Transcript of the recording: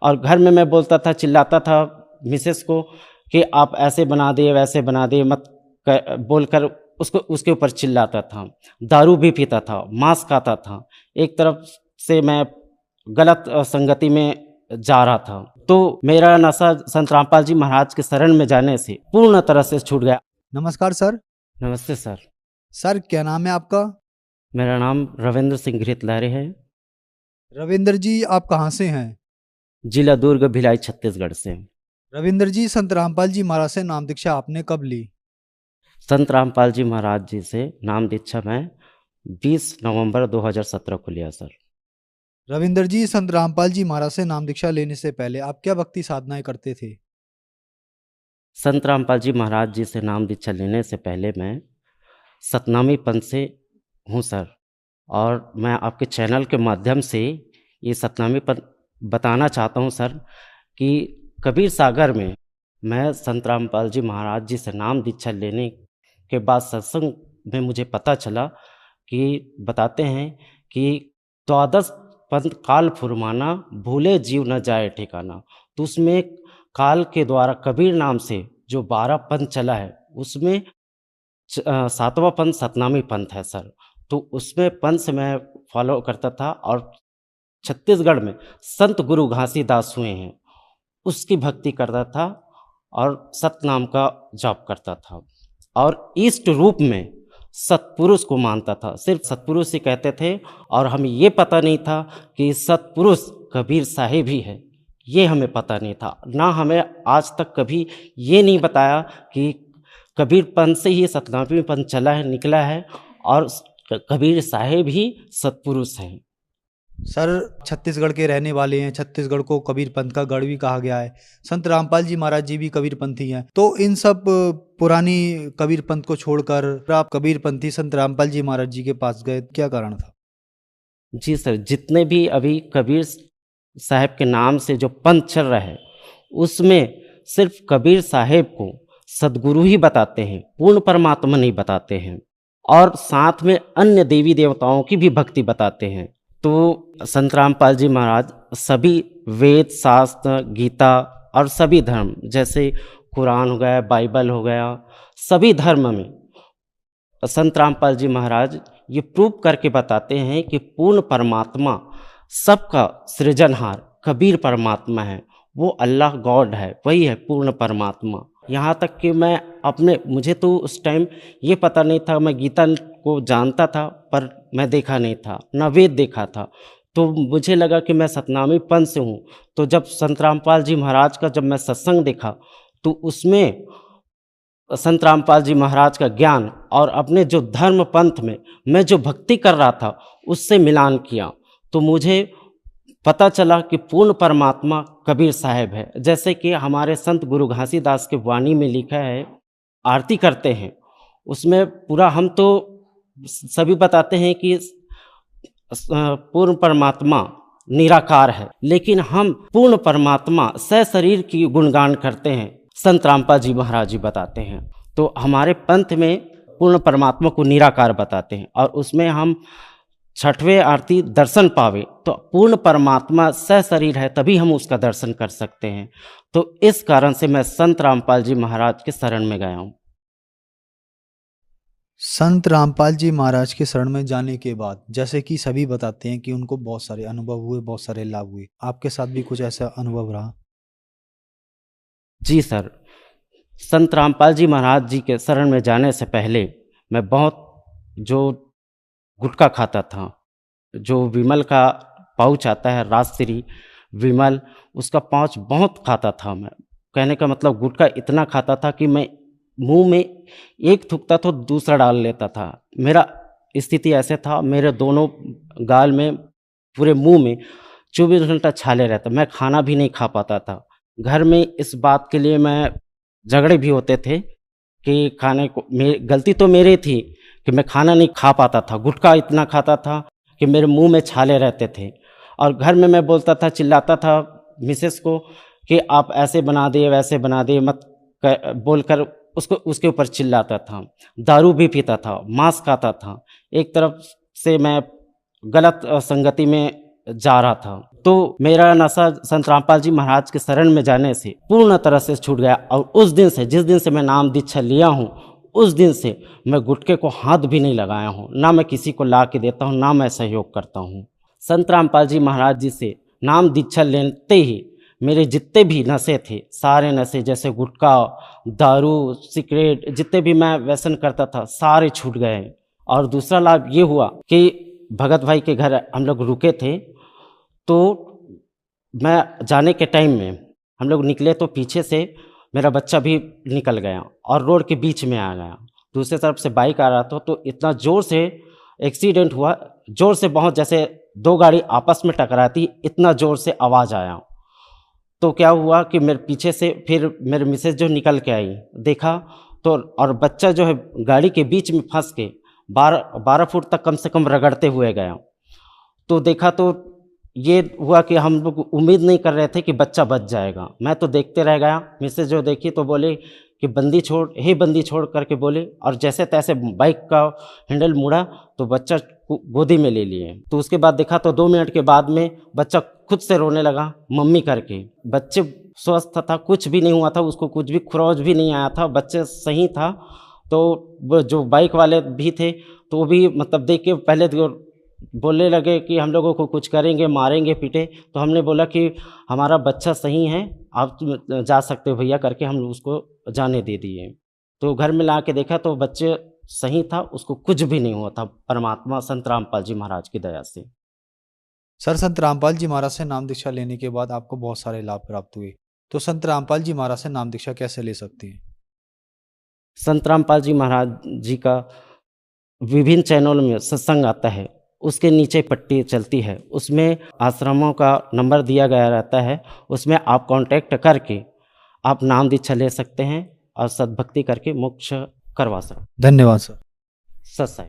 और घर में मैं बोलता था, चिल्लाता था मिसेस को कि आप ऐसे बना दिए, वैसे बना दिए, मत बोलकर उसको उसके ऊपर चिल्लाता था। दारू भी पीता था, मांस खाता था। एक तरफ से मैं गलत संगति में जा रहा था। तो मेरा नशा संत रामपाल जी महाराज के शरण में जाने से पूर्ण तरह से छूट गया। नमस्कार सर। नमस्ते सर। सर क्या नाम है आपका? मेरा नाम रविंद्र सिंह घृतलहरे है। रविंद्र जी, आप कहाँ से हैं? जिला दुर्ग, भिलाई, छत्तीसगढ़ से। रविंद्र जी, संत रामपाल जी महाराज से नाम दीक्षा आपने कब ली? संत रामपाल जी महाराज जी से नाम दीक्षा मैं 20 नवंबर 2017 को लिया सर। रविंद्र जी, संत रामपाल जी महाराज से नाम दीक्षा लेने से पहले आप क्या भक्ति साधनाएं करते थे? संत रामपाल जी महाराज जी से नाम दीक्षा लेने से पहले मैं सतनामी पंथ से हूँ सर। और मैं आपके चैनल के माध्यम से ये सतनामी पंथ बताना चाहता हूँ सर कि कबीर सागर में मैं संत रामपाल जी महाराज जी से नाम दीक्षा लेने के बाद सत्संग में मुझे पता चला कि बताते हैं कि द्वादश पंथ काल फुरमाना, भूले जीव न जाए ठिकाना। तो उसमें काल के द्वारा कबीर नाम से जो 12 पंथ चला है, उसमें 7वां पंथ सतनामी पंथ है सर। तो उसमें पंथ से मैं फॉलो करता था। और छत्तीसगढ़ में संत गुरु घासीदास हुए हैं, उसकी भक्ति करता था और सतनाम का जाप करता था। और इष्ट रूप में सतपुरुष को मानता था, सिर्फ सतपुरुष ही कहते थे। और हमें ये पता नहीं था कि सतपुरुष कबीर साहिब ही है, ये हमें पता नहीं था। ना हमें आज तक कभी ये नहीं बताया कि कबीर पंथ से ही सतनामी पंथ चला है, निकला है, और कबीर साहिब ही सतपुरुष हैं। सर, छत्तीसगढ़ के रहने वाले हैं, छत्तीसगढ़ को कबीर पंथ का गढ़ भी कहा गया है। संत रामपाल जी महाराज जी भी कबीर पंथी हैं। तो इन सब पुरानी कबीर पंथ को छोड़कर आप कबीर पंथी संत रामपाल जी महाराज जी के पास गए, क्या कारण था? जी सर, जितने भी अभी कबीर साहब के नाम से जो पंथ चल रहा है, उसमें सिर्फ कबीर साहब को सदगुरु ही बताते हैं, पूर्ण परमात्मा नहीं बताते हैं। और साथ में अन्य देवी देवताओं की भी भक्ति बताते हैं। तो संत रामपाल जी महाराज सभी वेद, शास्त्र, गीता और सभी धर्म, जैसे कुरान हो गया, बाइबल हो गया, सभी धर्म में संत रामपाल जी महाराज ये प्रूव करके बताते हैं कि पूर्ण परमात्मा, सबका सृजनहार कबीर परमात्मा है। वो अल्लाह गॉड है, वही है पूर्ण परमात्मा। यहाँ तक कि मैं मुझे तो उस टाइम ये पता नहीं था, मैं गीता को जानता था पर मैं देखा नहीं था, ना वेद देखा था। तो मुझे लगा कि मैं सतनामी पंथ से हूँ। तो जब संत रामपाल जी महाराज का जब मैं सत्संग देखा, तो उसमें संत रामपाल जी महाराज का ज्ञान और अपने जो धर्म पंथ में मैं जो भक्ति कर रहा था, उससे मिलान किया। तो मुझे पता चला कि पूर्ण परमात्मा कबीर साहब है। जैसे कि हमारे संत गुरु घासीदास के वाणी में लिखा है, आरती करते हैं उसमें पूरा, हम तो सभी बताते हैं कि पूर्ण परमात्मा निराकार है, लेकिन हम पूर्ण परमात्मा सशरीर की गुणगान करते हैं, संत रामपाल जी महाराज जी बताते हैं। तो हमारे पंथ में पूर्ण परमात्मा को निराकार बताते हैं, और उसमें हम छठवें आरती दर्शन पावे तो पूर्ण परमात्मा सशरीर है, तभी हम उसका दर्शन कर सकते हैं। तो इस कारण से मैं संत रामपाल जी महाराज के शरण में गया हूँ। संत रामपाल जी महाराज के शरण में जाने के बाद, जैसे कि सभी बताते हैं कि उनको बहुत सारे अनुभव हुए, बहुत सारे लाभ हुए, आपके साथ भी कुछ ऐसा अनुभव रहा? जी सर, संत रामपाल जी महाराज जी के शरण में जाने से पहले मैं बहुत जो गुटखा खाता था, जो विमल का पाउच आता है, राजश्री विमल, उसका पाउच बहुत खाता था मैं। कहने का मतलब गुटखा इतना खाता था कि मैं मुंह में एक थूकता तो दूसरा डाल लेता था। मेरा स्थिति ऐसे था, मेरे दोनों गाल में, पूरे मुंह में 24 घंटा छाले रहता, मैं खाना भी नहीं खा पाता था। घर में इस बात के लिए मैं झगड़े भी होते थे कि खाने को, गलती तो मेरी थी कि मैं खाना नहीं खा पाता था। गुटखा इतना खाता था कि मेरे मुंह में छाले रहते थे। और घर में मैं बोलता था, चिल्लाता था मिसेस को कि आप ऐसे बना दिए, वैसे बना दिए, मत बोलकर उसके ऊपर चिल्लाता था। दारू भी पीता था, मांस खाता था। एक तरफ से मैं गलत संगति में जा रहा था। तो मेरा नशा संत रामपाल जी महाराज के शरण में जाने से पूर्ण तरह से छूट गया। और उस दिन से, जिस दिन से मैं नाम दीक्षा लिया हूँ, उस दिन से मैं गुटखे को हाथ भी नहीं लगाया हूँ, ना मैं किसी को ला के देता हूँ, ना मैं सहयोग करता हूँ। संत रामपाल जी महाराज जी से नाम दीक्षा लेते ही मेरे जितने भी नशे थे, सारे नशे, जैसे गुटखा, दारू, सिगरेट, जितने भी मैं व्यसन करता था, सारे छूट गए। और दूसरा लाभ ये हुआ कि भगत भाई के घर हम लोग रुके थे, तो मैं जाने के टाइम में हम लोग निकले तो पीछे से मेरा बच्चा भी निकल गया और रोड के बीच में आ गया। दूसरी तरफ से बाइक आ रहा था, तो इतना ज़ोर से एक्सीडेंट हुआ, ज़ोर से बहुत, जैसे दो गाड़ी आपस में टकराती, इतना ज़ोर से आवाज़ आया। तो क्या हुआ कि मेरे पीछे से फिर मेरे मिसेज जो निकल के आई, देखा तो, और बच्चा जो है गाड़ी के बीच में फंस के 12 फुट तक कम से कम रगड़ते हुए गया। तो देखा तो ये हुआ कि हम लोग उम्मीद नहीं कर रहे थे कि बच्चा बच जाएगा। मैं तो देखते रह गया। मिसेज जो देखी तो बोले कि बंदी छोड़, हे बंदी छोड़ करके बोले, और जैसे तैसे बाइक का हैंडल मुड़ा तो बच्चा गोदी में ले लिए। तो उसके बाद देखा तो 2 मिनट के बाद में बच्चा खुद से रोने लगा, मम्मी करके। बच्चे स्वस्थ था, कुछ भी नहीं हुआ था, उसको कुछ भी खरोच भी नहीं आया था, बच्चे सही था। तो वो जो बाइक वाले भी थे तो वो भी मतलब देख के पहले तो बोलने लगे कि हम लोगों को कुछ करेंगे, मारेंगे, पीटे। तो हमने बोला कि हमारा बच्चा सही है, आप जा सकते हो भैया करके हम उसको जाने दे दिए। तो घर में ला के देखा तो बच्चे सही था, उसको कुछ भी नहीं हुआ था, परमात्मा संत रामपाल जी महाराज की दया से। सर, संत रामपाल जी महाराज से नाम दीक्षा लेने के बाद आपको बहुत सारे लाभ प्राप्त हुए, तो संत रामपाल जी महाराज से नाम दीक्षा कैसे ले सकते हैं? संत रामपाल जी महाराज जी का विभिन्न चैनलों में सत्संग आता है, उसके नीचे पट्टी चलती है, उसमें आश्रमों का नंबर दिया गया रहता है, उसमें आप कांटेक्ट करके आप नाम दीक्षा ले सकते हैं और सद्भक्ति करके मोक्ष करवा सकते हैं। धन्यवाद सर। सत्संग।